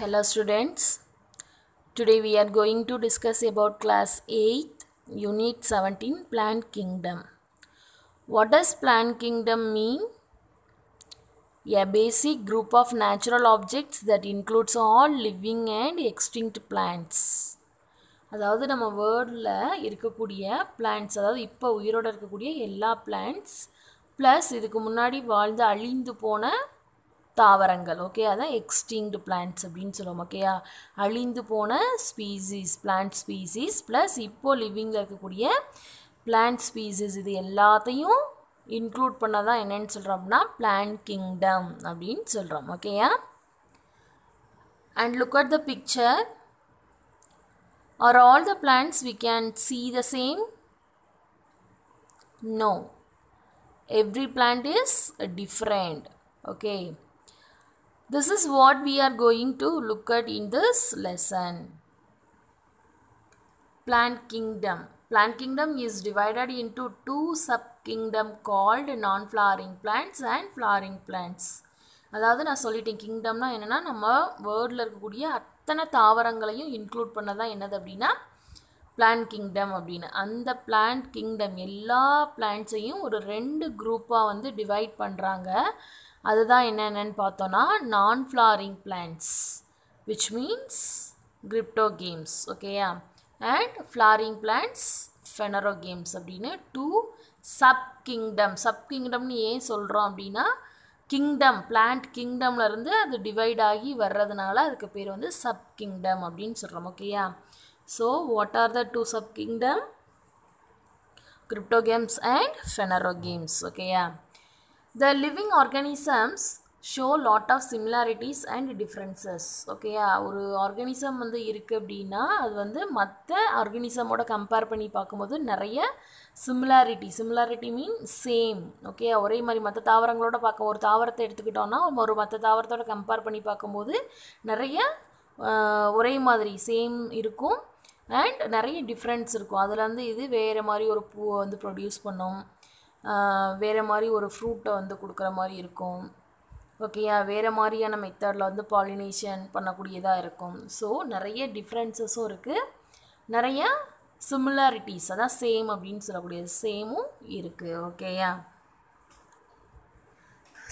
Hello students, today we are going to discuss about class 8 unit 17 plant kingdom. What does plant kingdom mean? A basic group of natural objects that includes all living and extinct plants. அதாவது நம்ம வேர்டில் இருக்கக்கூடிய plants, அதாவது இப்போ உயிரோடு இருக்கக்கூடிய எல்லா plants plus இதுக்கு முன்னாடி வாழ்ந்து அழிந்து போன தாவரங்கள். ஓகே, அதான் எக்ஸ்டிங்க்ட் பிளான்ட்ஸ் அப்படின்னு சொல்லுவோம். ஓகேயா, அழிந்து போன ஸ்பீசிஸ், பிளான்ட் ஸ்பீசிஸ் ப்ளஸ் இப்போ லிவிங்கில் இருக்கக்கூடிய பிளான்ட் ஸ்பீசிஸ், இது எல்லாத்தையும் இன்க்ளூட் பண்ண தான் என்னென்னு சொல்கிறோம் அப்படின்னா பிளான்ட் கிங்டம் அப்படின்னு சொல்கிறோம். ஓகேயா, and look at the picture. Are all the plants we can see the same? No. Every plant is different. Okay. This is what we are going to look at in this lesson. Plant kingdom. Plant kingdom is divided into two sub-kingdom called non-flowering plants and flowering plants. அதாவது நான் சொல்லிட்டேன், கிங்டம்னா என்னென்னா நம்ம வேர்டில் இருக்கக்கூடிய அத்தனை தாவரங்களையும் include பண்ண தான் என்னது அப்படின்னா பிளான்ட் கிங்டம் அப்படின்னு. அந்த பிளான்ட் கிங்டம் எல்லா பிளான்ட்ஸையும் ஒரு ரெண்டு குரூப்பாக வந்து டிவைட் பண்ணுறாங்க. அதுதான் என்னென்னு பார்த்தோன்னா நான் flooring plants, which means cryptogams. ஓகேயா, அண்ட் ஃப்ளாரிங் பிளான்ட்ஸ் ஃபெனரோகேம்ஸ் அப்படின்னு டூ சப் கிங்டம். சப் கிங்டம்னு ஏன் சொல்கிறோம் அப்படின்னா கிங்டம், பிளான்ட் கிங்டம்லேருந்து அது டிவைட் ஆகி வர்றதுனால அதுக்கு பேர் வந்து சப் கிங்டம் அப்படின்னு சொல்கிறோம். ஓகேயா, so what are the two sub kingdom? Cryptogams and phanerogams. ஓகேயா, the living organisms show lot of similarities and differences. ஓகேயா, ஒரு ஆர்கானிசம் வந்து இருக்குது அப்படின்னா அது வந்து மற்ற ஆர்கானிசமோட கம்பேர் பண்ணி பார்க்கும்போது நிறைய சிமிலாரிட்டி மீன் சேம். ஓகே, ஒரே மாதிரி மற்ற தாவரங்களோட பார்க்க, ஒரு தாவரத்தை எடுத்துக்கிட்டோன்னா ஒரு மற்ற தாவரத்தோட கம்பேர் பண்ணி பார்க்கும்போது நிறைய ஒரே மாதிரி சேம் இருக்கும் அண்ட் நிறைய டிஃப்ரென்ஸ் இருக்கும். அதில் வந்து இது வேறு மாதிரி ஒரு பூவை வந்து ப்ரொடியூஸ் பண்ணும், வேறு மாதிரி ஒரு ஃப்ரூட்டை வந்து கொடுக்குற மாதிரி இருக்கும். ஓகேயா, வேறு மாதிரியான மெத்தடில் வந்து பாலினேஷன் பண்ணக்கூடியதாக இருக்கும். ஸோ நிறைய டிஃப்ரென்சஸும் இருக்குது, நிறைய சிமிலாரிட்டிஸ், அதான் சேம் அப்படின்னு சொல்லக்கூடிய சேமும் இருக்குது. ஓகேயா,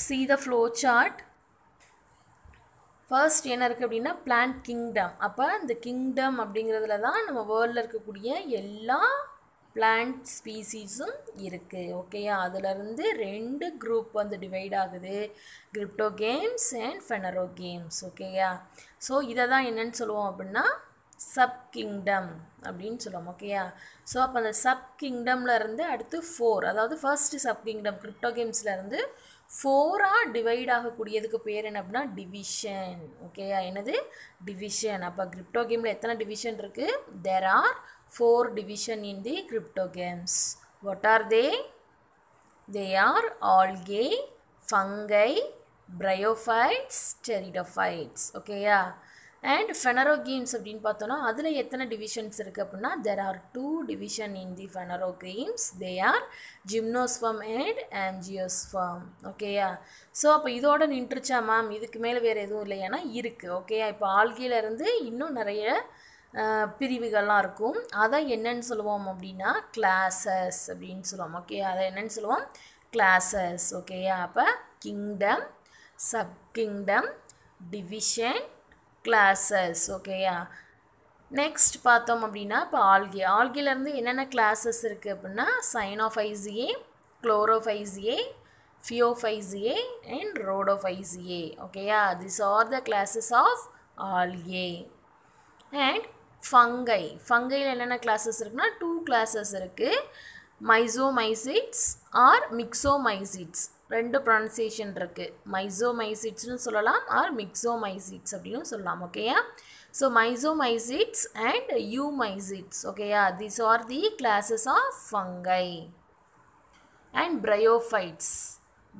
see the flow chart. First என்ன இருக்குது அப்படின்னா பிளான்ட் கிங்டம். அப்போ இந்த கிங்டம் அப்படிங்கிறதுல தான் நம்ம வேர்ல்டில் இருக்கக்கூடிய எல்லா பிளான்ட் ஸ்பீசிஸும் இருக்குது. ஓகேயா, அதிலிருந்து ரெண்டு குரூப் வந்து டிவைட் ஆகுது, கிரிப்டோகேம்ஸ் அண்ட் ஃபெனரோகேம்ஸ். ஓகேயா, ஸோ இதை தான் என்னென்னு சொல்லுவோம் அப்படின்னா சப் கிங்டம் அப்படின்னு சொல்லுவோம். ஓகேயா, ஸோ அப்போ அந்த சப் கிங்டம்லேருந்து அடுத்து 4, அதாவது ஃபர்ஸ்ட் சப் கிங்டம் கிரிப்டோகேம்ஸ்லேருந்து 4ஆக டிவைட் ஆகக்கூடியதுக்கு பேர் என்ன அப்படின்னா டிவிஷன். ஓகேயா, என்னது டிவிஷன். அப்போ கிரிப்டோகேமில் எத்தனை டிவிஷன் இருக்குது? There are 4 division in the cryptogames. What are they? They are algae, fungi, bryophytes, pteridophytes. ஓகேயா, அண்ட் ஃபெனரோகேம்ஸ் அப்படின்னு பார்த்தோன்னா அதில் எத்தனை டிவிஷன்ஸ் இருக்குது அப்படின்னா there are 2 division in the phanerogames. They are gymnosperm and angiosperm. ஓகேயா, ஸோ அப்போ இதோட நின்றுச்சா மேம், இதுக்கு மேலே வேறு எதுவும் இல்லையானா இருக்குது. ஓகேயா, இப்போ ஆல்கிலேருந்து இன்னும் நிறைய பிரிவுகள்லாம் இருக்கும். அதை என்னன்னு சொல்லுவோம் அப்படின்னா கிளாஸஸ் அப்படின்னு சொல்லுவோம். ஓகே, அதை என்னன்னு சொல்லுவோம்? கிளாஸஸ். ஓகேயா, அப்போ kingdom, sub kingdom, division, classes. ஓகேயா, நெக்ஸ்ட் பார்த்தோம் அப்படின்னா இப்போ ஆல்கிலேருந்து என்னென்ன கிளாஸஸ் இருக்குது அப்படின்னா சைனோஃபைசியே, குளோரோஃபைசியே, ஃபியோஃபைசியே அண்ட் ரோடோஃபைசியே. ஓகேயா, this are the classes of algae. And ஃபங்கையில் என்னென்ன கிளாஸஸ் இருக்குன்னா 2 கிளாஸஸ் இருக்குது, மைசோமைசிட்ஸ் ஆர் மிக்சோமைசிட்ஸ். ரெண்டு ப்ரொனன்சியேஷன் இருக்குது, மைசோமைசிட்ஸ்னு சொல்லலாம் ஆர் மிக்சோமைசிட்ஸ் அப்படின்னு சொல்லலாம். ஓகேயா, ஸோ மைசோமைசிட்ஸ் அண்ட் யூமைசிட்ஸ். ஓகேயா, these are the classes of fungi. And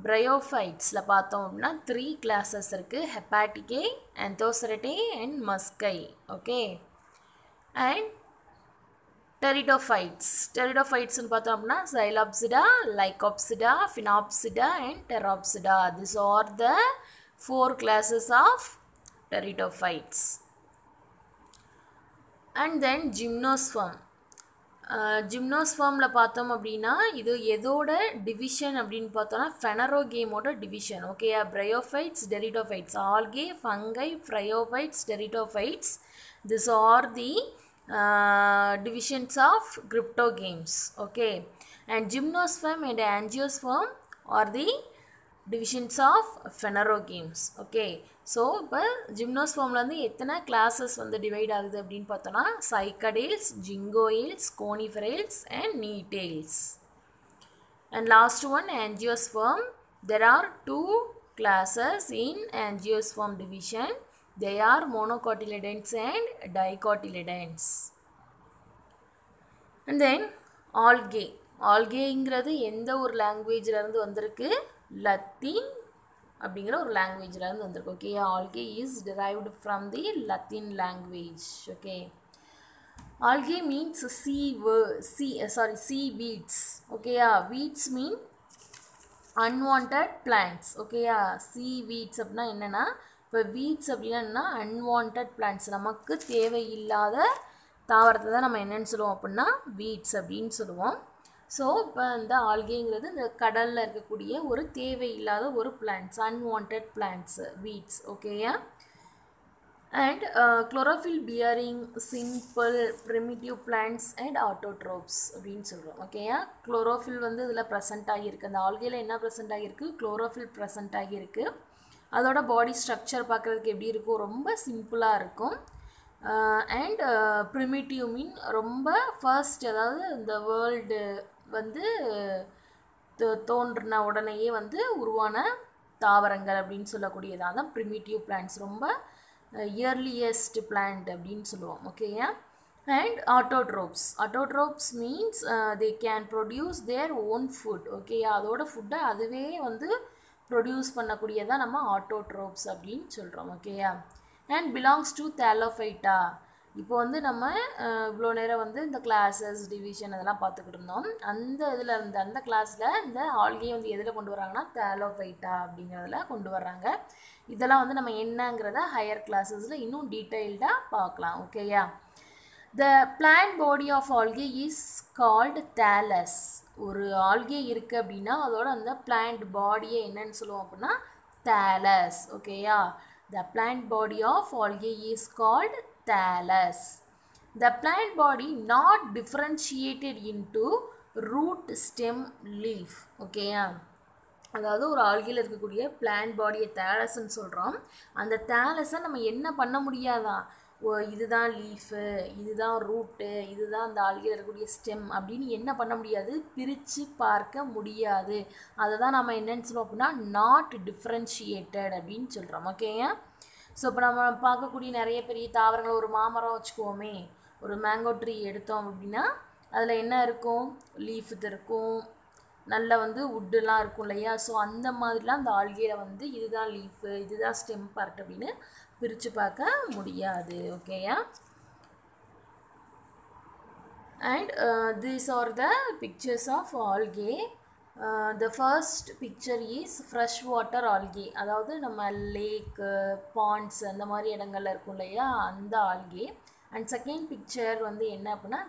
ப்ரையோஃபைட்ஸில் பார்த்தோம் அப்படின்னா 3 கிளாஸஸ் இருக்குது, hepaticae, anthocerotae and musci. Okay, and டெரிடோஃபைட்ஸ்னு பார்த்தோம் அப்படின்னா psilopsida, lycopsida, sphenopsida and pteropsida. This are the 4 classes of pteridophytes. And then gymnosperm. ஜிம்னோஸ்பர்மில் பார்த்தோம் அப்படின்னா இது எதோட டிவிஷன் அப்படின்னு பார்த்தோன்னா ஃபெனரோகேமோட டிவிஷன். ஓகேயா, bryophytes, pteridophytes, algae, fungi, bryophytes, pteridophytes, this are the divisions of cryptogames. Okay, and gymnosperm and angiosperm are the divisions of phanerogames. Okay, so இப்போ ஜிம்னோஸ்பர்மில் வந்து எத்தனை கிளாஸஸ் வந்து டிவைட் ஆகுது அப்படின்னு பார்த்தோன்னா சைக்கடேல்ஸ், ஜிங்கோயில்ஸ், கோனிஃபெரேல்ஸ் and நீடேல்ஸ். And last one, angiosperm. There are two classes in angiosperm division. They are monocotyledons and dicotyledons. And then algae. ஆல்கேங்கிறது எந்த ஒரு லாங்குவேஜிலேருந்து வந்திருக்கு? லத்தீன் அப்படிங்கிற ஒரு லாங்குவேஜிலேருந்து வந்திருக்கு. Okay, algae is derived from the Latin language. Okay, algae means sea weeds. Okay, weeds mean unwanted plants. Okay, sea weeds அப்படின்னா என்னென்னா, இப்போ weeds அப்படின்னா அன்வான்ட் பிளான்ட்ஸ், நமக்கு தேவையில்லாத தாவரத்தை தான் நம்ம என்னென்னு சொல்லுவோம் அப்படின்னா வீட்ஸ் அப்படின்னு சொல்லுவோம். ஸோ இப்போ இந்த ஆல்கேங்கிறது இந்த கடலில் இருக்கக்கூடிய ஒரு தேவையில்லாத ஒரு பிளான்ட்ஸ், அன்வான்ட் பிளான்ட்ஸ், வீட்ஸ். ஓகேயா, and chlorophyll bearing simple primitive plants and autotrophs அப்படின்னு சொல்கிறோம். ஓகேயா, குளோரோஃபில் வந்து இதில் ப்ரெசென்ட் ஆகியிருக்கு. அந்த ஆல்கேயில் என்ன ப்ரெசென்ட் ஆகியிருக்கு? குளோரோஃபில் ப்ரெசென்ட் ஆகியிருக்கு. அதோட பாடி ஸ்ட்ரக்சர் பார்க்குறதுக்கு எப்படி இருக்கும்? ரொம்ப சிம்பிளாக இருக்கும். அண்ட் ப்ரிமிட்டிவ் மீன் ரொம்ப ஃபர்ஸ்ட், அதாவது இந்த வேர்ல்டு வந்து தோன்றின உடனேயே வந்து உருவான தாவரங்கள் அப்படின்னு சொல்லக்கூடியதான் தான் ப்ரிமிட்டிவ் பிளான்ட்ஸ், ரொம்ப இயர்லியஸ்ட் பிளான்ட் அப்படின்னு சொல்லுவோம். ஓகேயா, and autotrophs means they can produce their own food. ஓகேயா, அதோட ஃபுட்டை அதுவே வந்து ப்ரொடியூஸ் பண்ணக்கூடியதான் நம்ம ஆட்டோட்ரோப்ஸ் அப்படின்னு சொல்கிறோம். ஓகேயா, அண்ட் பிலாங்ஸ் டு தேலோஃபைட்டா. இப்போ வந்து நம்ம இவ்வளோ நேரம் வந்து இந்த கிளாஸஸ் டிவிஷன் அதெல்லாம் பார்த்துக்கிட்டு இருந்தோம். அந்த இதில் இருந்து அந்த கிளாஸில் இந்த ஆல்கே வந்து எதில் கொண்டு வராங்கன்னா தேலோஃபைட்டா அப்படிங்கிறதுல கொண்டு வர்றாங்க. இதெல்லாம் வந்து நம்ம என்னங்கிறத ஹையர் கிளாஸஸில் இன்னும் டீட்டெயில்டாக பார்க்கலாம். ஓகேயா, the plant body of algae is called thallus. ஒரு ஆல்கே இருக்குது அப்படின்னா அதோட அந்த பிளான்ட் பாடியை என்னன்னு சொல்லுவோம் அப்படின்னா thallus. ஓகேயா, the plant body of algae is called thallus. The plant body not differentiated into root, stem, leaf. ஓகேயா, அதாவது ஒரு ஆல்கையில் இருக்கக்கூடிய பிளான்ட் பாடியை தேலஸ்ன்னு சொல்கிறோம். அந்த தேலஸை நம்ம என்ன பண்ண முடியாதான்? இதுதான் லீஃபு, இதுதான் ரூட்டு, இதுதான் அந்த ஆல்கையில் இருக்கக்கூடிய ஸ்டெம் அப்படின்னு என்ன பண்ண முடியாது? பிரித்து பார்க்க முடியாது. அதை தான் நம்ம என்னன்னு சொல்லுவோம் அப்படின்னா நாட் டிஃப்ரென்ஷியேட்டட் அப்படின்னு சொல்கிறோம். ஓகேயா, ஸோ இப்போ நம்ம பார்க்கக்கூடிய நிறைய பெரிய தாவரங்கள், ஒரு மாமரம் வச்சுக்குவோமே, ஒரு மேங்கோ ட்ரீ எடுத்தோம் அப்படின்னா அதில் என்ன இருக்கும்? லீஃப் இருக்கும், நல்ல வந்து வுட்டெல்லாம் இருக்கும் இல்லையா? ஸோ அந்த மாதிரிலாம் அந்த ஆல்கேயில் வந்து இதுதான் லீஃபு, இதுதான் ஸ்டெம் பார்ட் அப்படின்னு பிரித்து பார்க்க முடியாது. ஓகேயா, and these are the pictures of algae. The first picture is fresh water algae, அதாவது நம்ம லேக்கு, பாண்ட்ஸ் அந்த மாதிரி இடங்கள்ல இருக்கும் இல்லையா, அந்த ஆல்கே. அண்ட் செகண்ட் பிக்சர் வந்து என்ன அப்படின்னா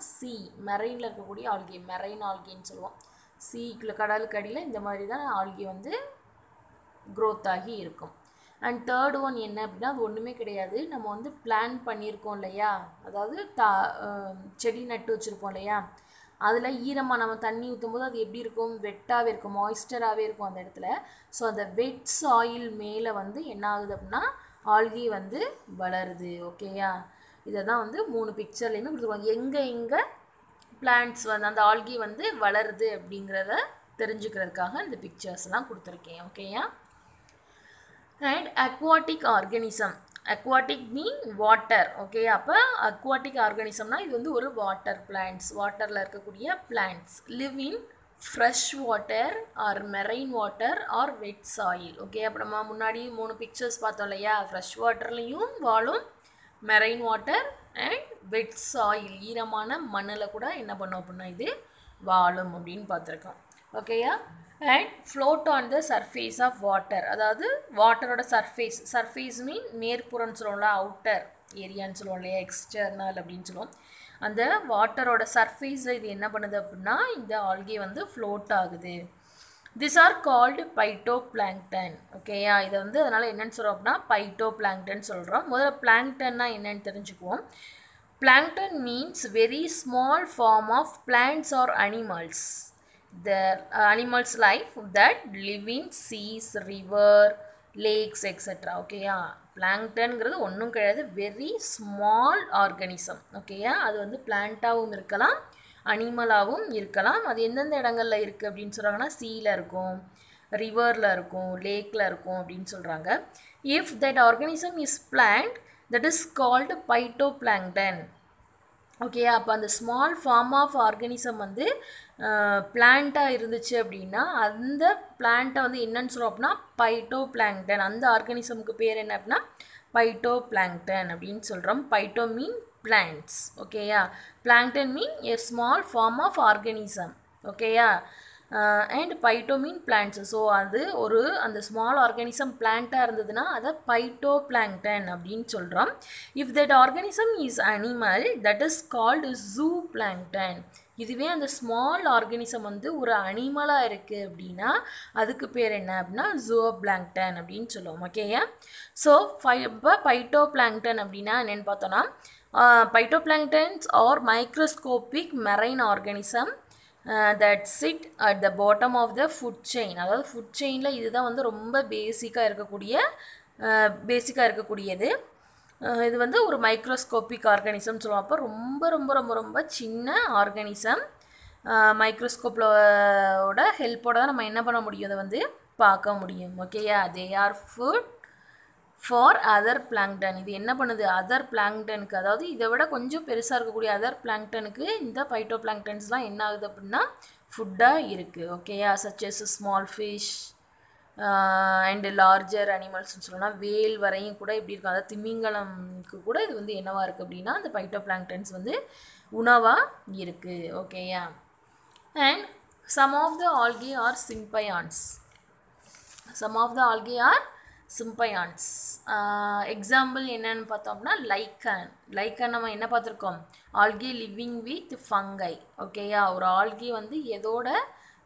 மெரைனில் இருக்கக்கூடிய ஆல்கே, மெரைன் ஆல்கேன்னு சொல்லுவோம். சீக்குள்ள கடலுக்கு அடியில் இந்த மாதிரி தான் ஆல்கே வந்து க்ரோத் ஆகி இருக்கும். அண்ட் தேர்ட் ஒன் என்ன அப்படின்னா அது ஒன்றுமே கிடையாது, நம்ம வந்து பிளான் பண்ணியிருக்கோம் இல்லையா, அதாவது செடி நட்டு வச்சுருப்போம் இல்லையா, அதில் ஈரமாக நம்ம தண்ணி ஊற்றும் போது அது எப்படி இருக்கும்? வெட்டாகவே இருக்கும், மாய்ஸ்டராகவே இருக்கும் அந்த இடத்துல. ஸோ அந்த வெட் சாயில் மேலே வந்து என்ன ஆகுது அப்படின்னா ஆல்கே வந்து வளருது. ஓகேயா, இதை தான் வந்து 3 பிக்சர்லேயுமே கொடுத்துருவாங்க. எங்கே பிளான்ட்ஸ் வந்து அந்த ஆல்கே வந்து வளருது அப்படிங்கிறத தெரிஞ்சுக்கிறதுக்காக இந்த பிக்சர்ஸ்லாம் கொடுத்துருக்கேன். ஓகேயா, and aquatic organism. Aquatic mean water. Okay, அப்போ அக்வாட்டிக் ஆர்கானிசம்னா இது வந்து ஒரு வாட்டர் பிளான்ட்ஸ், வாட்டரில் இருக்கக்கூடிய plants. Live in fresh water or marine water or wet soil. Okay, அப்போ நம்ம முன்னாடி 3 பிக்சர்ஸ் பார்த்தோம் இல்லையா, ஃப்ரெஷ் வாட்டர்லேயும் வாழும், marine water and wet soil, ஈரமான மண்ணில் கூட என்ன பண்ணோம் அப்படின்னா இது வாழும் அப்படின்னு பார்த்துருக்கோம். ஓகேயா, and float on the surface of water. அதாவது வாட்டரோட சர்ஃபேஸ் மீன் மேற்புறம்னு சொல்லுவோம்ல, அவுட்டர் ஏரியான்னு சொல்லுவோம் இல்லையா, எக்ஸ்டர்னல் அப்படின்னு சொல்லுவோம். அந்த வாட்டரோட சர்ஃபேஸில் இது என்ன பண்ணுது அப்படின்னா இந்த ஆல்கே வந்து ஃப்ளோட் ஆகுது. This are called phytoplankton. ஓகேயா, இதை வந்து அதனால் என்னென்னு சொல்கிறோம் அப்படின்னா பைட்டோபிளாங்டன் சொல்கிறோம். முதல்ல பிளாங்டன்னா என்னென்னு தெரிஞ்சுக்குவோம். Plankton means very small form of plants or animals. The animals life that live in seas, river, lakes, etc. ஓகேயா, பிளாங்டன்கிறது ஒன்றும் கிடையாது, வெரி ஸ்மால் ஆர்கானிசம். ஓகேயா, அது வந்து பிளான்ட்டாகவும் இருக்கலாம், அனிமலாகவும் இருக்கலாம். அது எந்தெந்த இடங்களில் இருக்குது அப்படின்னு சொல்கிறாங்கன்னா சீயில் இருக்கும், ரிவரில் இருக்கும், லேக்கில் இருக்கும் அப்படின்னு சொல்கிறாங்க. If that organism is plant, that is called phytoplankton. ஓகேயா, அப்போ அந்த ஸ்மால் ஃபார்ம் ஆஃப் ஆர்கானிசம் வந்து பிளான்ட்டாக இருந்துச்சு அப்படின்னா அந்த பிளான்ட்டை வந்து என்னன்னு சொல்கிறோம் அப்படின்னா பைட்டோபிளாங்டன். அந்த ஆர்கானிசமுக்கு பேர் என்ன அப்படின்னா பைட்டோபிளாங்டன் அப்படின்னு சொல்கிறோம். Phyto mean plants. ஓகேயா, plankton mean a small form of organism. ஓகேயா, and phyto mean plants. So அது ஒரு அந்த ஸ்மால் ஆர்கானிசம் பிளான்ட்டாக இருந்ததுன்னா அதை பைட்டோபிளாங்டன் அப்படின்னு சொல்கிறோம். If that organism is animal, that is called zooplankton. இதுவே அந்த ஸ்மால் ஆர்கானிசம் வந்து ஒரு அனிமலாக இருக்குது அப்படின்னா அதுக்கு பேர் என்ன அப்படின்னா ஜூபிளாங்டன் அப்படின்னு சொல்லுவோம். ஓகேயா, ஸோ இப்போ பைட்டோபிளாங்டன் அப்படின்னா என்னென்னு பார்த்தோன்னா phytoplanktons are microscopic marine organism that sit at the bottom of the food chain. அதாவது ஃபுட் செயினில் இதுதான் வந்து ரொம்ப பேசிக்காக இருக்கக்கூடியது. இது வந்து ஒரு மைக்ரோஸ்கோபிக் ஆர்கானிசம் சொல்லுவோம். அப்போ ரொம்ப ரொம்ப ரொம்ப ரொம்ப சின்ன ஆர்கானிசம். மைக்ரோஸ்கோப்போட ஹெல்ப்போட தான் நம்ம என்ன பண்ண முடியும், அதை வந்து பார்க்க முடியும். ஓகேயா, they are food for other plankton. இது என்ன பண்ணுது, அதர் பிளாங்டனுக்கு, அதாவது இதை விட கொஞ்சம் பெருசாக இருக்கக்கூடிய அதர் பிளாங்டனுக்கு இந்த பைட்டோ பிளாங்டன்ஸ்லாம் என்ன ஆகுது அப்படின்னா ஃபுட்டாக இருக்குது. ஓகேயா, சச்சஸ் ஸ்மால் ஃபிஷ் அண்டு லார்ஜர் அனிமல்ஸ்னு சொல்லணும்னா வேல் வரையும் கூட இப்படி இருக்கும். அதாவது திமிங்கலம்க்கு கூட இது வந்து என்னவாக இருக்குது அப்படின்னா அந்த பைட்டோ பிளாங்டன்ஸ் வந்து உணவாக இருக்குது. ஓகேயா, and some of the algae are symbionts. Some of the algae are symbionts. Example என்னன்னு பார்த்தோம்னா லைக்கன் நம்ம என்ன பார்த்துருக்கோம், ஆல்கே லிவிங் வித் ஃபங்கை. ஓகேயா, ஒரு ஆல்கே வந்து எதோட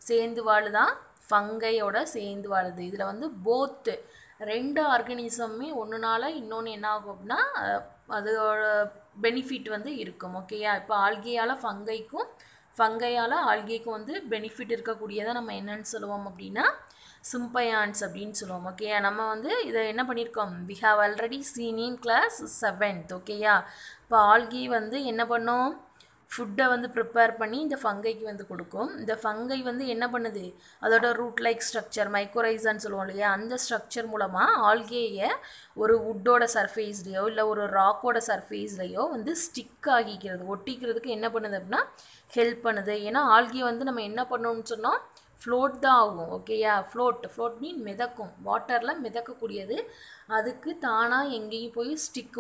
சேர்ந்து வாழுதான், ஃபங்கையோட சேர்ந்து வாழுது. இதில் வந்து போத்து ரெண்டு ஆர்கானிசமே ஒன்றுனால இன்னொன்று என்ன ஆகும் அப்படின்னா அதோட பெனிஃபிட் வந்து இருக்கும். ஓகேயா, இப்போ ஆல்கேயால் ஃபங்கைக்கும் ஃபங்கையால் ஆல்கேக்கும் வந்து பெனிஃபிட் இருக்கக்கூடியதை நம்ம என்னன்னு சொல்லுவோம் அப்படின்னா சிம்பயான்ஸ் அப்படின்னு சொல்லுவோம். ஓகேயா, நம்ம வந்து இதை என்ன பண்ணியிருக்கோம், we have already seen in class 7th. ஓகேயா, இப்போ ஆல்கே வந்து என்ன பண்ணும், ஃபுட்டை வந்து ப்ரிப்பேர் பண்ணி இந்த ஃபங்கைக்கு வந்து கொடுக்கும். இந்த ஃபங்கை வந்து என்ன பண்ணுது, அதோட ரூட் லைக் ஸ்ட்ரக்சர் மைக்ரோரைசான்னு சொல்லுவோம் இல்லையா, அந்த ஸ்ட்ரக்சர் மூலமாக ஆல்கேயை ஒரு வுட்டோட சர்ஃபேஸ்லையோ இல்லை ஒரு ராக்கோட சர்ஃபேஸ்லையோ வந்து ஸ்டிக் ஆகிக்கிறது, ஒட்டிக்கிறதுக்கு என்ன பண்ணுது அப்படின்னா ஹெல்ப் பண்ணுது. ஏன்னா ஆல்கே வந்து நம்ம என்ன பண்ணோம்னு சொன்னோம், ஃப்ளோட் தான் ஆகும். ஓகேயா, ஃப்ளோட் மீன் மிதக்கும், வாட்டரில் மிதக்கக்கூடியது. அதுக்கு தானாக எங்கேயும் போய்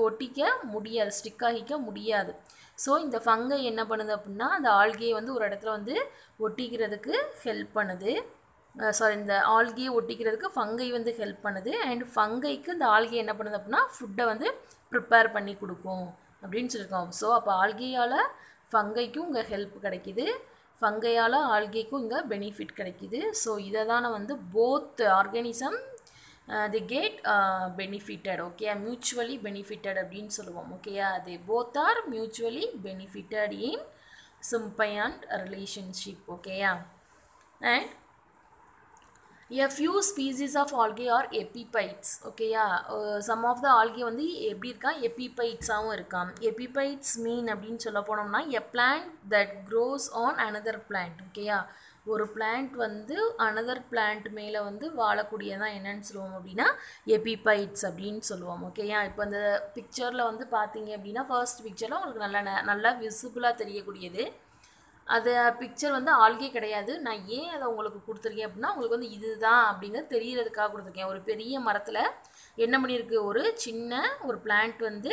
ஒட்டிக்க முடியாது, ஸ்டிக் ஆகிக்க முடியாது. ஸோ இந்த ஃபங்கை என்ன பண்ணுது அப்படின்னா அந்த ஆல்கே வந்து ஒரு இடத்துல வந்து ஒட்டிக்கிறதுக்கு ஹெல்ப் பண்ணுது. இந்த ஆல்கே ஒட்டிக்கிறதுக்கு ஃபங்கை வந்து ஹெல்ப் பண்ணுது. அண்ட் ஃபங்கைக்கு இந்த ஆல்கே என்ன பண்ணுது அப்படின்னா ஃபுட்டை வந்து ப்ரிப்பேர் பண்ணி கொடுக்கும் அப்படின்னு சொல்லியிருக்கோம். ஸோ அப்போ ஆல்கேயால் ஃபங்கைக்கும் இங்கே ஹெல்ப் கிடைக்கிது, ஃபங்கையால் ஆல்கேக்கும் இங்கே பெனிஃபிட் கிடைக்கிது. ஸோ இதை தான் வந்து both organism they get benefited. ஓகேயா, mutually benefited அப்படின்னு சொல்லுவோம். ஓகேயா, they both are mutually benefited in symbiont relationship. ஓகேயா, and a few species of algae are epiphytes. ஓகேயா, some of the algae வந்து எப்படி இருக்கா, epiphytes-ஆகவும் இருக்காம். epiphytes mean அப்படின்னு சொல்ல போனோம்னா a plant that grows on another plant. ஓகேயா, ஒரு பிளான்ட் வந்து அனதர் பிளான்ட் மேலே வந்து வாழக்கூடியதான் என்னன்னு சொல்லுவோம் அப்படின்னா எபிபைட்ஸ் அப்படின்னு சொல்லுவோம். ஓகேயா, இப்போ அந்த பிக்சரில் வந்து பார்த்தீங்க அப்படின்னா ஃபர்ஸ்ட் பிக்சரில் உங்களுக்கு நல்லா விசிபிளாக தெரியக்கூடியது அது பிக்சர் வந்து ஆல்கே கிடையாது. நான் ஏன் அதை உங்களுக்கு கொடுத்துருக்கேன் அப்படின்னா உங்களுக்கு வந்து இதுதான் அப்படிங்கிறது தெரியறதுக்காக கொடுத்துருக்கேன். ஒரு பெரிய மரத்தில் என்ன பண்ணியிருக்கு, ஒரு சின்ன ஒரு பிளான்ட் வந்து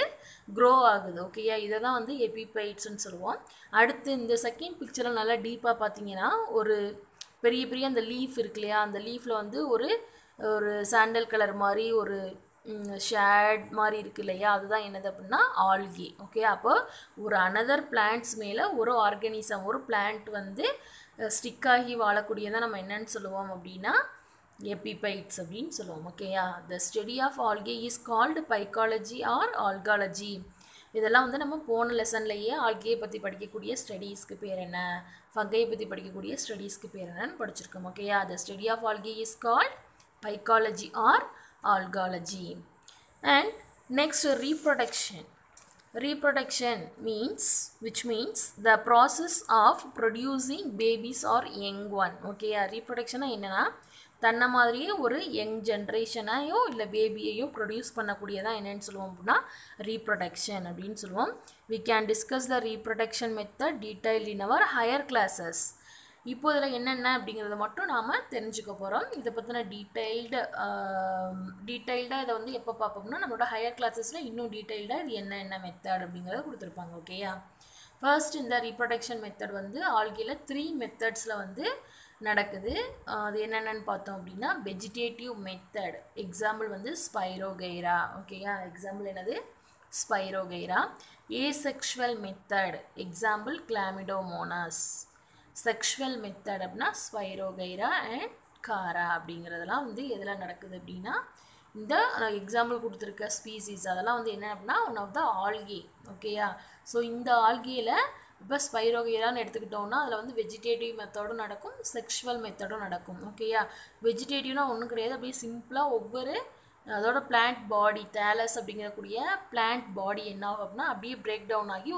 க்ரோ ஆகுது. ஓகேயா, இதை தான் வந்து எபிபைட்ஸ்ன்னு சொல்லுவோம். அடுத்து இந்த செகண்ட் பிக்சரில் நல்லா டீப்பாக பார்த்தீங்கன்னா ஒரு பெரிய பெரிய அந்த லீஃப் இருக்கு இல்லையா, அந்த லீஃபில் வந்து ஒரு ஒரு சாண்டல் கலர் மாதிரி ஒரு ஷேட் மாதிரி இருக்கு இல்லையா, அதுதான் என்னது அப்படின்னா ஆல்கே. ஓகே, அப்போ ஒரு அனதர் பிளான்ட்ஸ் மேலே ஒரு ஆர்கானிசம், ஒரு பிளான்ட் வந்து ஸ்டிக் ஆகி வாழக்கூடியதான் நம்ம என்னன்னு சொல்லுவோம் அப்படின்னா எபிபைட்ஸ் அப்படின்னு சொல்லுவோம். ஓகேயா, the study of algae is called phycology or algology. இதெல்லாம் வந்து நம்ம போன லெசன்லேயே ஆல்கையை பற்றி படிக்கக்கூடிய ஸ்டடீஸ்க்கு பேர் என்ன, ஃபங்கையை பற்றி படிக்கக்கூடிய ஸ்டடீஸ்க்கு பேர் என்னன்னு படிச்சிருக்கோம். ஓகேயா, the study of algae is called phycology or algology. And next, reproduction. Reproduction which means the process of producing babies or young one. Okay, reproduction என்னன்னா தன்னை மாதிரியே ஒரு யங் ஜென்ரேஷனையோ இல்லை பேபியையோ ப்ரொடியூஸ் பண்ணக்கூடியதான் என்னென்னு சொல்லுவோம் அப்படின்னா ரீப்ரொடக்ஷன் அப்படின்னு சொல்லுவோம். We can discuss the reproduction method detailed in our higher classes. இப்போ இதில் என்னென்ன அப்படிங்கிறத மட்டும் நாம் தெரிஞ்சுக்க போகிறோம். இதை பற்றின டீட்டெயில்டாக இதை வந்து எப்போ பார்ப்போம்னா நம்மளோட ஹையர் கிளாஸஸில் இன்னும் டீட்டெயில்டாக இது என்ன மெத்தட் அப்படிங்கிறத கொடுத்துருப்பாங்க. ஓகேயா, ஃபர்ஸ்ட் இந்த ரீப்ரொடக்ஷன் மெத்தட் வந்து ஆல்கையில் 3 மெத்தட்ஸில் வந்து நடக்குது. அது என்னென்னு பார்த்தோம் அப்படின்னா வெஜிடேட்டிவ் மெத்தட், எக்ஸாம்பிள் வந்து ஸ்பைரோகைரா. ஓகேயா, எக்ஸாம்பிள் என்னது spirogyra. Asexual method, example Chlamydomonas. Sexual method அப்படின்னா ஸ்பைரோகைரா அண்ட் காரா அப்படிங்கிறதெல்லாம் வந்து எதில் நடக்குது அப்படின்னா இந்த எக்ஸாம்பிள் கொடுத்துருக்க ஸ்பீசிஸ் அதெல்லாம் வந்து என்ன அப்படின்னா ஒன் ஆஃப் த ஆல்கே. ஓகேயா, ஸோ இந்த ஆல்கேயில் இப்போ ஸ்பைரோகைரான்னு எடுத்துக்கிட்டோம்னா அதில் வந்து வெஜிடேட்டிவ் மெத்தடும் நடக்கும், செக்ஷுவல் மெத்தடும் நடக்கும். ஓகேயா, வெஜிடேட்டிவ்னா ஒன்றும் கிடையாது, அப்படியே சிம்பிளாக ஒவ்வொரு அதோட பிளான்ட் பாடி தேலஸ் அப்படிங்கிறக்கூடிய பிளான்ட் பாடி என்ன ஆகும் அப்படின்னா அப்படியே பிரேக் டவுன் ஆகி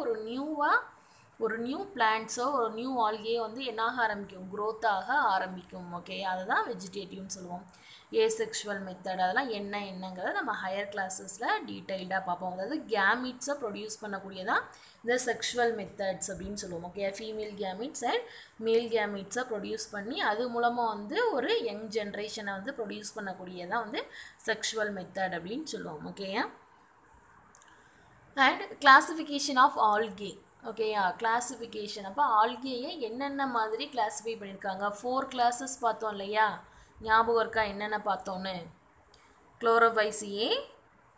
ஒரு நியூ பிளான்ட்ஸோ ஒரு நியூ ஆல்கே வந்து என்னாக ஆரம்பிக்கும், க்ரோத் ஆக ஆரம்பிக்கும். ஓகே, அதை தான் வெஜிடேட்டிவ்னு சொல்லுவோம். ஏசெக்ஷுவல் மெத்தட் அதெல்லாம் என்னங்கிறத நம்ம ஹையர் கிளாஸஸில் டீட்டெயில்டாக பார்ப்போம். அதாவது கேமிட்ஸை ப்ரொடியூஸ் பண்ணக்கூடியதான் இந்த செக்ஷுவல் மெத்தட்ஸ் அப்படின்னு சொல்லுவோம். ஓகே, ஃபீமேல் கேமிட்ஸ் அண்ட் மேல் கேமிட்ஸை ப்ரொடியூஸ் பண்ணி அது மூலமாக வந்து ஒரு யங் ஜென்ரேஷனை வந்து ப்ரொடியூஸ் பண்ணக்கூடியதான் வந்து செக்ஷுவல் மெத்தட் அப்படின்னு சொல்லுவோம். ஓகேயா, அண்ட் கிளாசிஃபிகேஷன் ஆஃப் ஆல்கே. ஓகேயா, கிளாசிஃபிகேஷன் அப்போ ஆல்கேயை என்னென்ன மாதிரி கிளாஸிஃபை பண்ணியிருக்காங்க. 4 கிளாஸஸ் பார்த்தோம் இல்லையா, ஞாபகம் இருக்கா என்னென்ன பார்த்தோன்னு? Chlorophyceae,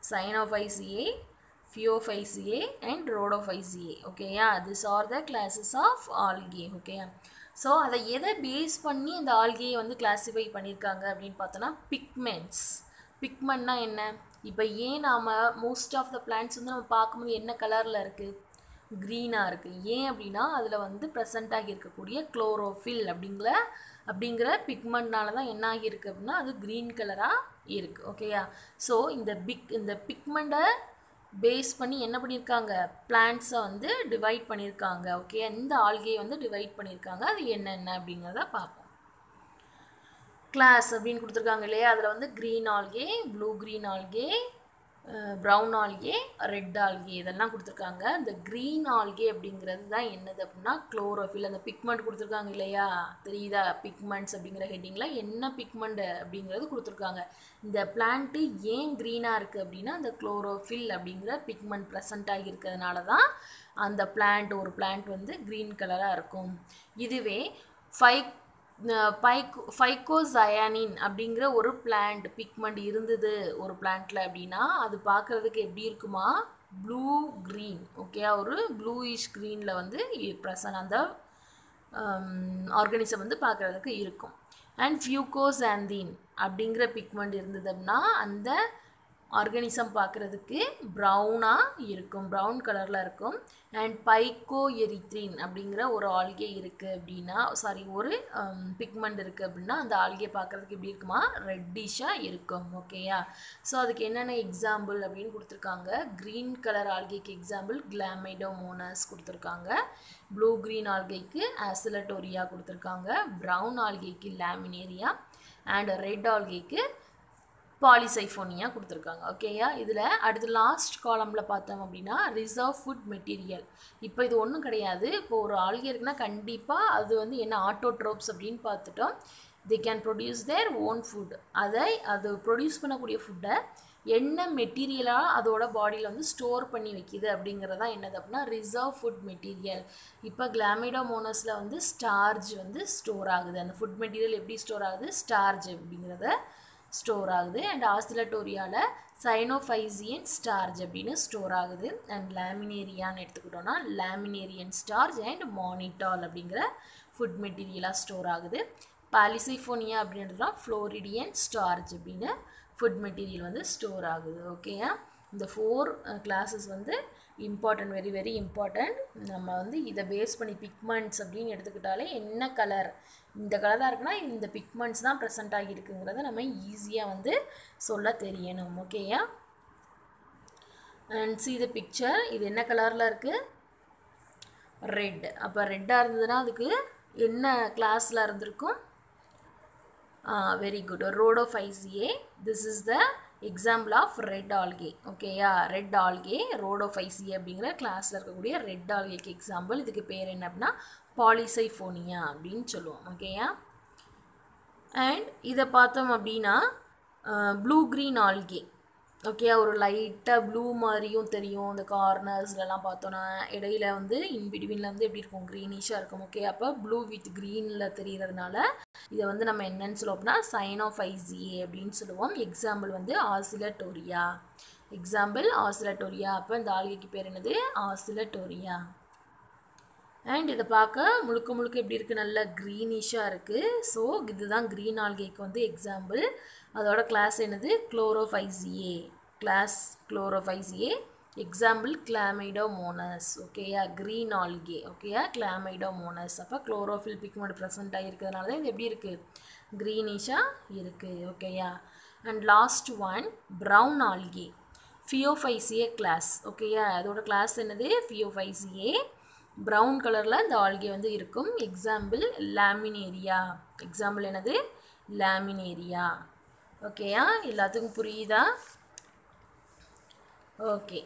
cyanophyceae, phaeophyceae and rhodophyceae. ஓகேயா, this are the classes of algae. ஓகேயா, ஸோ அதை எதை பேஸ் பண்ணி இந்த ஆல்கேயை வந்து கிளாஸிஃபை பண்ணியிருக்காங்க அப்படின்னு பார்த்தோன்னா பிக்மெண்ட்ஸ். பிக்மெண்ட்னா என்ன? இப்போ ஏன் நாம் மோஸ்ட் ஆஃப் த பிளான்ட்ஸ் வந்து நம்ம பார்க்கும்போது என்ன கலரில் இருக்குது, க்ரீனாக இருக்குது. ஏன் அப்படின்னா அதில் வந்து ப்ரெசண்ட் ஆகி இருக்கக்கூடிய குளோரோஃபில் அப்படிங்கிற பிக்மெண்ட்னால தான் என்ன ஆகியிருக்கு அப்படின்னா அது க்ரீன் கலராக இருக்குது. ஓகேயா, ஸோ இந்த பிக்மெண்ட்டை பேஸ் பண்ணி என்ன பண்ணியிருக்காங்க, பிளான்ட்ஸை வந்து டிவைட் பண்ணியிருக்காங்க. ஓகே, இந்த ஆல்கே வந்து டிவைட் பண்ணியிருக்காங்க. அது என்னென்ன அப்படிங்கிறத பார்ப்போம். கிளாஸ் அப்படின்னு கொடுத்துருக்காங்க இல்லையா, அதில் வந்து green algae, blue green algae, brown algae, red algae இதெல்லாம் கொடுத்துருக்காங்க. இந்த க்ரீன் ஆல்கே அப்படிங்கிறது தான் என்னது அப்படின்னா குளோரோஃபில். அந்த பிக்மெண்ட் கொடுத்துருக்காங்க இல்லையா, தெரியுதா? பிக்மெண்ட்ஸ் அப்படிங்கிற ஹெட்டிங்கில் என்ன பிக்மெண்ட் அப்படிங்கிறது கொடுத்துருக்காங்க. இந்த பிளான்ட்டு ஏன் க்ரீனாக இருக்குது அப்படின்னா அந்த குளோரோஃபில் அப்படிங்கிற பிக்மெண்ட் ப்ரெசண்ட் ஆகி இருக்கிறதுனால தான் அந்த ஒரு பிளான்ட் வந்து க்ரீன் கலராக இருக்கும். இதுவே ஃபைக்கோசயானின் அப்படிங்கிற ஒரு பிளான்ட் பிக்மெண்ட் இருந்தது ஒரு பிளான்ட்டில் அப்படின்னா அது பார்க்குறதுக்கு எப்படி இருக்குமா, ப்ளூ க்ரீன். ஓகே, ஒரு ப்ளூயிஷ் க்ரீனில் வந்து ப்ரெசன்ட் அந்த ஆர்கானிசம் வந்து பார்க்குறதுக்கு இருக்கும். அண்ட் ஃபியூகோசாந்தின் அப்படிங்கிற பிக்மெண்ட் இருந்தது அப்படின்னா அந்த ஆர்கானிசம் பார்க்குறதுக்கு ப்ரௌனாக இருக்கும், ப்ரௌன் கலரில் இருக்கும். அண்ட் பைக்கோஎரித்ரின் அப்படிங்கிற ஒரு ஆல்கே இருக்குது அப்படின்னா ஒரு பிக்மெண்ட் இருக்குது அப்படின்னா அந்த ஆல்கே பார்க்குறதுக்கு எப்படி இருக்குமா, ரெட்டிஷாக இருக்கும். ஓகேயா, ஸோ அதுக்கு என்னென்ன எக்ஸாம்பிள் அப்படின்னு கொடுத்துருக்காங்க. க்ரீன் கலர் ஆல்கேக்கு எக்ஸாம்பிள் கிளாமிடோமோனாஸ் கொடுத்துருக்காங்க, ப்ளூ க்ரீன் ஆல்கேக்கு ஆசிலட்டோரியா கொடுத்துருக்காங்க, ப்ரௌன் ஆல்கேக்கு லேமினேரியா அண்ட் ரெட் ஆல்கேக்கு பாலிசைஃபோனியா கொடுத்துருக்காங்க. ஓகேயா, இதில் அடுத்து லாஸ்ட் காலமில் பார்த்தோம் அப்படின்னா ரிசர்வ் ஃபுட் மெட்டீரியல். இப்போ இது ஒன்றும் கிடையாது, இப்போ ஒரு ஆல்கே இருக்குன்னா கண்டிப்பாக அது வந்து என்ன ஆட்டோட்ரோப்ஸ் அப்படின்னு பார்த்துட்டோம். They can produce their own food. அது ப்ரொடியூஸ் பண்ணக்கூடிய ஃபுட்டை என்ன மெட்டீரியலாக அதோட பாடியில் வந்து ஸ்டோர் பண்ணி வைக்கிது அப்படிங்கிறதா என்னது அப்படின்னா ரிசர்வ் ஃபுட் மெட்டீரியல். இப்போ கிளாமிடோமோனஸில் வந்து ஸ்டார்ச் வந்து ஸ்டோர் ஆகுது. அந்த ஃபுட் மெட்டீரியல் எப்படி ஸ்டோர் ஆகுது? ஸ்டார்ச் அப்படிங்கிறத ஸ்டோர் ஆகுது. அண்ட் ஆஸ்திலட்டோரியாவில் சைனோஃபைசியன் ஸ்டார்ச் அப்படின்னு ஸ்டோர் ஆகுது. அண்ட் லேமினேரியான்னு எடுத்துக்கிட்டோன்னா லேமினேரியன் ஸ்டார்ச் அண்ட் மானிட்டால் அப்படிங்கிற ஃபுட் மெட்டீரியலாக ஸ்டோர் ஆகுது. பாலிசைஃபோனியா அப்படின்றதுனா ஃப்ளோரிடியன் ஸ்டார்ச் அப்படின்னு ஃபுட் மெட்டீரியல் வந்து ஸ்டோர் ஆகுது. ஓகேயா, இந்த 4 கிளாஸஸ் வந்து இம்பார்ட்டன்ட், வெரி வெரி இம்பார்ட்டன்ட். நம்ம வந்து இதை பேஸ் பண்ணி பிக்மெண்ட்ஸ் அப்படின்னு எடுத்துக்கிட்டாலே என்ன கலர், இந்த கலர் தான் இருக்குன்னா இந்த பிக்மெண்ட்ஸ் தான் ப்ரெசென்ட் ஆகியிருக்குங்கிறத நம்ம ஈஸியாக வந்து சொல்ல தெரியணும். ஓகேயா, அண்ட் see the picture. இது என்ன கலரில் இருக்குது? ரெட். அப்போ ரெட்டாக இருந்ததுன்னா அதுக்கு என்ன கிளாஸில் இருந்திருக்கும்? Very good, rhodophyceae. This is the example of red algae. ஓகேயா, ரெட் ஆல்கே ரோடோஃபைசியே அப்படிங்கிற கிளாஸில் இருக்கக்கூடிய ரெட் ஆல்கேக்கு எக்ஸாம்பிள். இதுக்கு பேர் என்ன அப்படின்னா பாலிசைஃபோனியா அப்படின்னு சொல்லுவோம். ஓகேயா, அண்ட் இதை பார்த்தோம் அப்படின்னா ப்ளூ க்ரீன் ஆல்கே. ஓகே, ஒரு லைட்டாக ப்ளூ மாதிரியும் தெரியும். இந்த கார்னர்ஸ்லலாம் பார்த்தோன்னா இடையில வந்து இன்பிட்வீனில் வந்து எப்படி இருக்கும்? க்ரீனிஷாக இருக்கும். ஓகே, அப்போ ப்ளூ வித் க்ரீனில் தெரிகிறதுனால இதை வந்து நம்ம என்னன்னு சொல்லுவோம் அப்படின்னா சைனோஃபைசியே அப்படின்னு சொல்லுவோம். எக்ஸாம்பிள் வந்து ஆசிலட்டோரியா. எக்ஸாம்பிள் ஆசிலட்டோரியா. அப்போ இந்த ஆல்கைக்கு பேர் என்னது? ஆசிலட்டோரியா. அண்ட் இதை பார்க்க முழுக்க முழுக்க எப்படி இருக்குது? நல்ல க்ரீனிஷாக இருக்குது. ஸோ இதுதான் க்ரீன் ஆல்கைக்கு வந்து எக்ஸாம்பிள். அதோட கிளாஸ் என்னது? குளோரோஃபைசியே. கிளாஸ் குளோரோஃபைசியே. எக்ஸாம்பிள் கிளாமைடோமோனஸ். ஓகேயா, க்ரீன் ஆல்கே. ஓகேயா, கிளாமைடோமோனஸ். அப்போ குளோரோஃபில் பிக்மெண்ட் ப்ரெசென்ட் ஆகிருக்கிறதுனால தான் இது எப்படி இருக்குது? க்ரீனிஷாக இருக்குது. ஓகேயா, and last one brown algae. Phaeophyceae class. ஓகேயா, அதோட கிளாஸ் என்னது? ஃபியோஃபைசியே. ப்ரௌன் கலரில் இந்த ஆல்கே வந்து இருக்கும். Example laminaria. எக்ஸாம்பிள் என்னது? லேமினேரியா. ஓகேயா, எல்லாத்துக்கும் புரியுதா? ஓகே,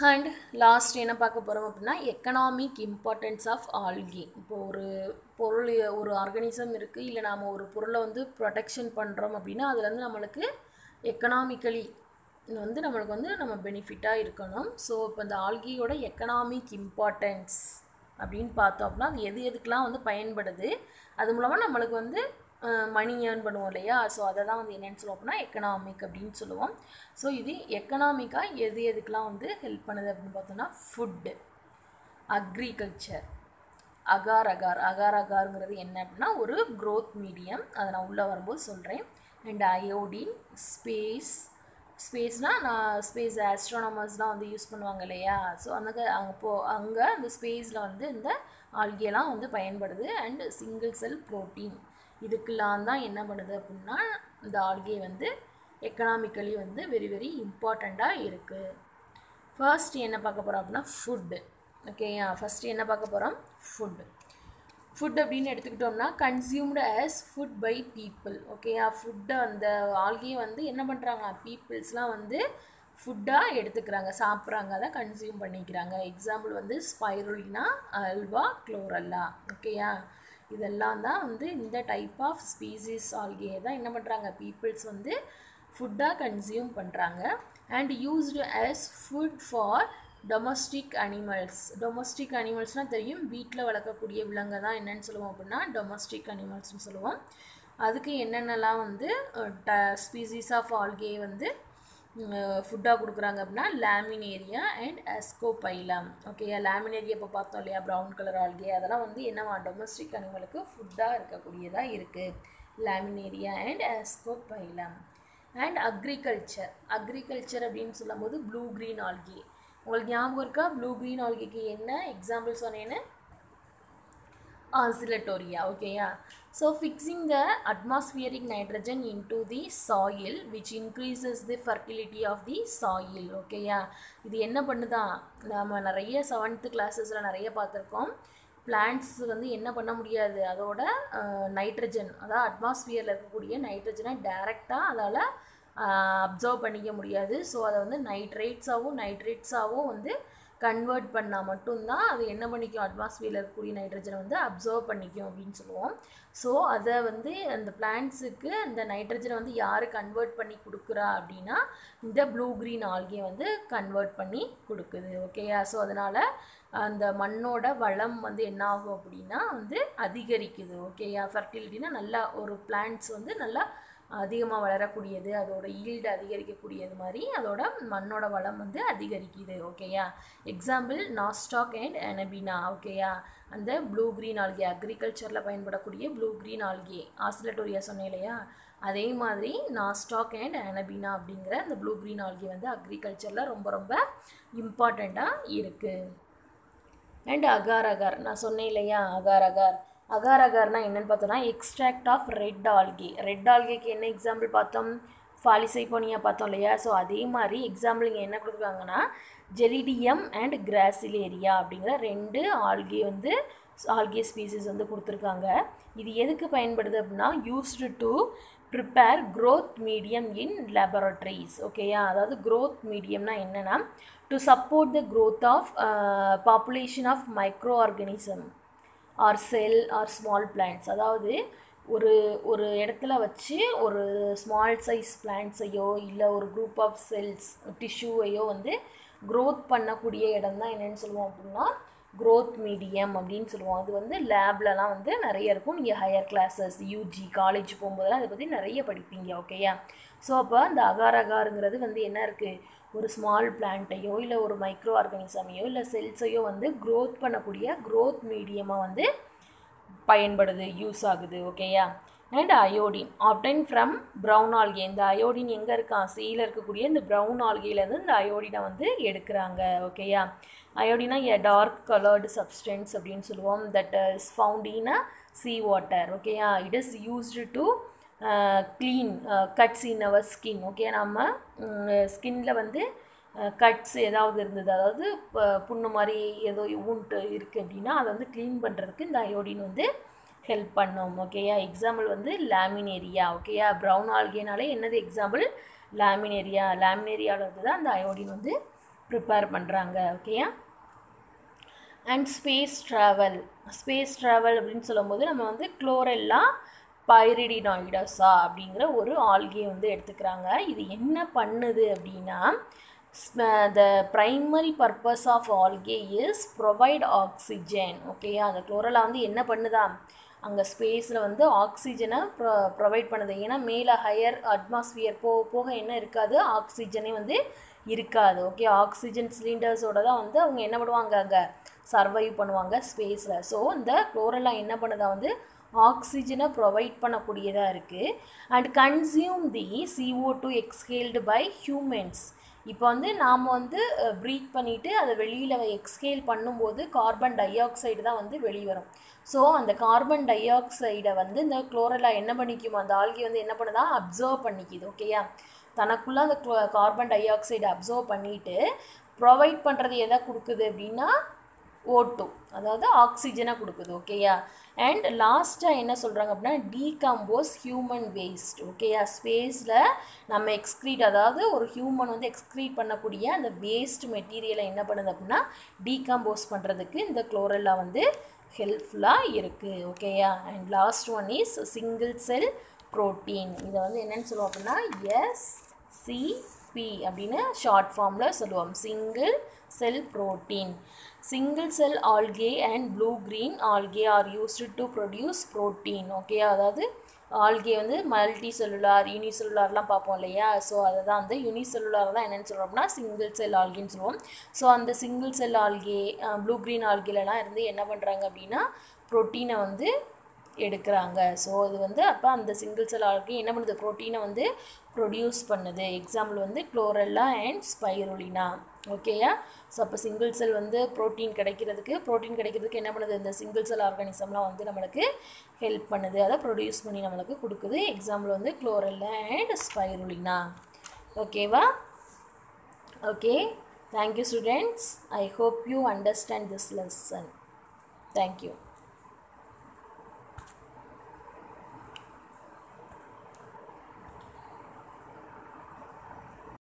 அண்ட் லாஸ்ட் என்ன பார்க்க போகிறோம் அப்படின்னா எக்கனாமிக் இம்பார்ட்டன்ஸ் ஆஃப் ஆல்கே. இப்போ ஒரு பொருள், ஒரு ஆர்கானிசம் இருக்குது, இல்லை நாம் ஒரு பொருளை வந்து ப்ரொடெக்ஷன் பண்ணுறோம் அப்படின்னா அதில் வந்து நம்மளுக்கு எக்கனாமிக்கலி வந்து நம்மளுக்கு வந்து நம்ம பெனிஃபிட்டாக இருக்கணும். ஸோ இப்போ இந்த ஆல்கியோட எக்கனாமிக் இம்பார்ட்டன்ஸ் அப்படின்னு பார்த்தோம் அப்படின்னா அது எதுக்கெலாம் வந்து பயன்படுது, அது மூலமாக நம்மளுக்கு வந்து மணி ஏர்ன் பண்ணுவோம் இல்லையா? ஸோ அதை தான் வந்து என்னென்னு சொல்லுவோம் அப்படின்னா எக்கனாமிக் அப்படின்னு சொல்லுவோம். ஸோ இது எக்கனாமிக்காக எதுக்கெலாம் வந்து ஹெல்ப் பண்ணுது அப்படின்னு பார்த்தோன்னா ஃபுட்டு, அக்ரிகல்ச்சர், அகார்ங்கிறது என்ன அப்படின்னா ஒரு க்ரோத் மீடியம். அதை நான் உள்ளே வரும்போது சொல்கிறேன். அண்ட் அயோடின், ஸ்பேஸ்னால் நான் ஸ்பேஸ் ஆஸ்ட்ரோனமர்ஸ்லாம் வந்து யூஸ் பண்ணுவாங்க இல்லையா? ஸோ அங்கே அந்த ஸ்பேஸில் வந்து இந்த ஆல்கேலாம் வந்து பயன்படுது. அண்ட் சிங்கிள் செல் ப்ரோட்டீன், இதுக்கெல்லாம் தான் என்ன பண்ணுது அப்படின்னா இந்த ஆல்கே வந்து எக்கனாமிக்கலி வந்து வெரி வெரி இம்பார்ட்டண்ட்டாக இருக்குது. ஃபர்ஸ்ட் என்ன பார்க்க போகிறோம் அப்படின்னா ஃபுட்டு. ஓகேயா, ஃபஸ்ட்டு என்ன பார்க்க போகிறோம்? ஃபுட் அப்படின்னு எடுத்துக்கிட்டோம்னா consumed as food by people. ஓகேயா, ஃபுட்டை அந்த ஆல்கே வந்து என்ன பண்ணுறாங்க? பீப்புள்ஸ்லாம் வந்து ஃபுட்டாக எடுத்துக்கிறாங்க, சாப்பிட்றாங்க, அதை கன்சியூம் பண்ணிக்கிறாங்க. எக்ஸாம்பிள் வந்து ஸ்பைருலினா, அல்வா, குளோரல்லா. ஓகேயா, இதெல்லாம் தான் வந்து இந்த டைப் ஆஃப் ஸ்பீசிஸ் ஆல்கே தான் என்ன பண்ணுறாங்க? பீப்புள்ஸ் வந்து ஃபுட்டாக கன்சியூம் பண்ணுறாங்க. And used as food for domestic animals. Domestic அனிமல்ஸ்னால் தெரியும், வீட்டில் வளர்க்கக்கூடிய விலங்கை தான் என்னென்னு சொல்லுவோம் அப்படின்னா டொமஸ்டிக் அனிமல்ஸ்னு சொல்லுவோம். அதுக்கு என்னென்னலாம் வந்து ஸ்பீசிஸ் ஆஃப் ஆல்கே வந்து ஃபுட்டாக கொடுக்குறாங்க அப்படின்னா லேமினேரியா அண்ட் அஸ்கோபைலம். ஓகேயா, லேமினேரியா இப்போ பார்த்தோம் இல்லையா, ப்ரௌன் கலர் ஆல்கே, அதெல்லாம் வந்து என்னவா டொமஸ்டிக் அனிமலுக்கு ஃபுட்டாக இருக்கக்கூடியதாக இருக்குது. Laminaria and ascophyllum. And agriculture அப்படின்னு சொல்லும் போது ப்ளூ க்ரீன் ஆல்கே. உங்களுக்கு ஞாபகம் இருக்கா? ப்ளூ க்ரீன் ஆல்கேக்கு என்ன எக்ஸாம்பிள் சொன்னேன்னு? ஆசிலட்டோரியா. ஓகேயா, so fixing the atmospheric nitrogen into the soil which increases the fertility of the soil. ஓகேயா, இது என்ன பண்ணுதான்? நம்ம நிறைய 7th கிளாஸஸில் நிறைய பார்த்துருக்கோம். பிளான்ட்ஸ் வந்து என்ன பண்ண முடியாது, அதோட நைட்ரஜன், அதாவது அட்மாஸ்பியரில் இருக்கக்கூடிய நைட்ரஜனை டைரெக்டாக அதால் அப்சர்வ் பண்ணிக்க முடியாது. ஸோ அதை வந்து நைட்ரேட்ஸாகவும் வந்து கன்வெர்ட் பண்ணால் மட்டும்தான் அது என்ன பண்ணிக்கும், அட்மாஸ்பியரில் இருக்கக்கூடிய நைட்ரஜனை வந்து அப்சர்வ் பண்ணிக்கும் அப்படின்னு சொல்லுவோம். ஸோ அதை வந்து அந்த பிளான்ட்ஸுக்கு அந்த நைட்ரஜனை வந்து யார் கன்வெர்ட் பண்ணி கொடுக்குறா அப்படின்னா இந்த ப்ளூ க்ரீன் ஆல்கே வந்து கன்வெர்ட் பண்ணி கொடுக்குது. ஓகேயா? ஸோ அதனால் அந்த மண்ணோட வளம் வந்து என்ன ஆகும் அப்படின்னா வந்து அதிகரிக்குது. ஓகேயா? ஃபர்டிலிட்டினா நல்லா ஒரு பிளான்ட்ஸ் வந்து நல்லா அதிகமாக வளரக்கூடியது, அதோட ஈல்டு அதிகரிக்கக்கூடியது மாதிரி அதோட மண்ணோட வளம் வந்து அதிகரிக்குது. ஓகேயா? Example nostoc and anabaena. ஓகேயா? அந்த ப்ளூ க்ரீன் ஆல்கே அக்ரிகல்ச்சரில் பயன்படக்கூடிய ப்ளூ க்ரீன் ஆல்கே ஆசிலட்டோரியா சொன்னேன் இல்லையா, அதே மாதிரி நாஸ்டாக் அண்ட் அனபினா அப்படிங்கிற அந்த ப்ளூ க்ரீன் ஆல்கே வந்து அக்ரிகல்ச்சரில் ரொம்ப ரொம்ப இம்பார்ட்டண்ட்டாக இருக்குது. அண்ட் அகார் அகார் நான் சொன்னேன் இல்லையா, அகார் அகார் அகார் அகார்னா என்னென்னு பார்த்தோன்னா extract of red algae. Red ஆல்கேக்கு என்ன எக்ஸாம்பிள் பார்த்தோம், ஃபாலிசைபோனியா பார்த்தோம் இல்லையா. ஸோ அதே மாதிரி எக்ஸாம்பிள் இங்கே என்ன கொடுத்துருக்காங்கன்னா ஜெலிடியம் அண்ட் கிராசிலேரியா அப்படிங்கிற 2 ஆல்கே வந்து ஆல்கே ஸ்பீசிஸ் வந்து கொடுத்துருக்காங்க. இது எதுக்கு பயன்படுது அப்படின்னா used to prepare growth medium in laboratories. ஓகேயா? அதாவது க்ரோத் மீடியம்னா என்னென்னா to support the growth of population of micro organism or cell or small plants. அதாவது ஒரு இடத்துல வச்சு ஒரு ஸ்மால் சைஸ் பிளான்ட்ஸையோ இல்லை ஒரு குரூப் ஆஃப் செல்ஸ் டிஷ்யூவையோ வந்து க்ரோத் பண்ணக்கூடிய இடம் தான் என்னென்னு சொல்லுவோம் அப்படின்னா க்ரோத் மீடியம் அப்படின்னு சொல்லுவோம். அது வந்து லேப்லலாம் வந்து நிறைய இருக்கும். நீங்கள் ஹையர் கிளாஸஸ் யூஜி காலேஜ் போகும்போதெல்லாம் அதை பற்றி நிறைய படிப்பீங்க. ஓகேயா? ஸோ அப்போ அந்த அகார் அகாருங்கிறது வந்து என்ன இருக்குது, ஒரு ஸ்மால் பிளான்ட்டையோ இல்லை ஒரு மைக்ரோ ஆர்கனிசமையோ இல்லை செல்ஸையோ வந்து க்ரோத் பண்ணக்கூடிய க்ரோத் மீடியமாக வந்து பயன்படுது, யூஸ் ஆகுது. ஓகேயா? And iodine obtain from brown algae. இந்த அயோடின் எங்கே இருக்கான், சீல இருக்கக்கூடிய இந்த ப்ரௌன் ஆல்கேலேருந்து இந்த அயோடினை வந்து எடுக்கிறாங்க. ஓகேயா? அயோடினா எ டார்க் கலர்டு சப்ஸ்டன்ஸ் அப்படின்னு சொல்லுவோம். That is found in a sea water. ஓகேயா? It is used to clean cuts in our skin. Okay? நம்ம ஸ்கின்னில் வந்து கட்ஸ் ஏதாவது இருந்தது, அதாவது புண்ணு மாதிரி ஏதோ ஊன்ட்டு இருக்குது அப்படின்னா அதை வந்து க்ளீன் பண்ணுறதுக்கு இந்த அயோடின் வந்து ஹெல்ப் பண்ணும். ஓகேயா? எக்ஸாம்பிள் வந்து லேமினேரியா. ஓகேயா? ப்ரௌன் ஆல்கேனாலே என்னது எக்ஸாம்பிள், லேமினேரியா. லேமினேரியாவிலேருந்து தான் அந்த அயோடின் வந்து ப்ரிப்பேர் பண்ணுறாங்க. ஓகேயா? And space travel. Space travel அப்படின்னு சொல்லும்போது நம்ம வந்து குளோரெல்லா பைரிடினாய்டஸா அப்படிங்கிற ஒரு ஆல்கே வந்து எடுத்துக்கிறாங்க. இது என்ன பண்ணுது அப்படின்னா the primary purpose of algae is provide oxygen. ஓகேயா? அந்த குளோரெல்லா வந்து என்ன பண்ணுதா, அங்கே ஸ்பேஸில் வந்து ஆக்சிஜனை ப்ரொவைட் பண்ணுது. ஏன்னா மேலே ஹையர் அட்மாஸ்பியர் போக என்ன இருக்காது, ஆக்சிஜனே வந்து இருக்காது. ஓகே? ஆக்சிஜன் சிலிண்டர்ஸோட தான் வந்து அவங்க என்ன பண்ணுவாங்க, அங்கே சர்வைவ் பண்ணுவாங்க ஸ்பேஸில். ஸோ இந்த குளோரெல்லா என்ன பண்ணுதா வந்து ஆக்சிஜனை ப்ரொவைட் பண்ணக்கூடியதாக இருக்குது. And consume the CO2 exhaled by humans. இப்போ வந்து நாம் வந்து ப்ரீத் பண்ணிவிட்டு அதை வெளியில் எக்ஸ்ஹேல் பண்ணும்போது கார்பன் டை ஆக்சைடு தான் வந்து வெளியே வரும். ஸோ அந்த கார்பன் டை ஆக்சைடை வந்து இந்த குளோரெல்லா என்ன பண்ணிக்குமா, அந்த ஆல்கே வந்து என்ன பண்ணுதா, அப்சர்வ் பண்ணிக்குது. ஓகேயா? தனக்குள்ளே அந்த கார்பன் டை ஆக்சைடை அப்சர்வ் பண்ணிவிட்டு ப்ரொவைட் பண்ணுறது எதை கொடுக்குது அப்படின்னா O2, அதாவது ஆக்சிஜனை கொடுக்குது. ஓகேயா? அண்ட் லாஸ்ட்டாக என்ன சொல்கிறாங்க அப்படின்னா டீகம்போஸ் ஹியூமன் வேஸ்ட். ஓகேயா? ஸ்பேஸில் நம்ம எக்ஸ்க்ரீட், அதாவது ஒரு ஹியூமன் வந்து எக்ஸ்க்ரீட் பண்ணக்கூடிய அந்த வேஸ்ட் மெட்டீரியலை என்ன பண்ணுது அப்படின்னா டீகம்போஸ் பண்ணுறதுக்கு இந்த குளோரெல்லா வந்து ஹெல்ப்ஃபுல்லாக இருக்குது. ஓகேயா? And last one is single cell protein. இதை வந்து என்னென்னு சொல்லுவோம் அப்படின்னா SCP அப்படின்னு ஷார்ட் ஃபார்மில் சொல்லுவோம், single cell protein. Single cell algae and blue green algae are used to produce protein. Okay? அதாவது ஆல்கே வந்து மல்டி செல்லுலார் யூனிசெல்லுலார்லாம் பார்ப்போம் இல்லையா. ஸோ அதை தான் வந்து யூனிசெல்லுலார் தான் என்னென்னு சொல்கிறோம் அப்படின்னா சிங்கிள் செல் ஆல்கேன்னு சொல்லுவோம். ஸோ அந்த single cell algae blue green ஆல்கேலலாம் இருந்து என்ன பண்ணுறாங்க அப்படின்னா ப்ரோட்டீனை வந்து எடுக்கிறாங்க. ஸோ இது வந்து அப்போ அந்த சிங்கிள் செல் ஆல்கே என்ன பண்ணுது, ப்ரோட்டீனை வந்து ப்ரொடியூஸ் பண்ணுது. எக்ஸாம்பிள் வந்து குளோரெல்லா அண்ட் ஸ்பைருலினா. ஓகேயா? ஸோ அப்போ சிங்கிள் செல் வந்து ப்ரோட்டீன் கிடைக்கிறதுக்கு என்ன பண்ணுது, இந்த சிங்கிள் செல் ஆர்கானிசம்லாம் வந்து நம்மளுக்கு ஹெல்ப் பண்ணுது, அதை ப்ரொடியூஸ் பண்ணி நம்மளுக்கு கொடுக்குது. எக்ஸாம்பிள் வந்து குளோரெல்லா அண்ட் ஸ்பைருலினா. ஓகேவா? Okay, thank you students. I hope you understand this lesson. Thank you.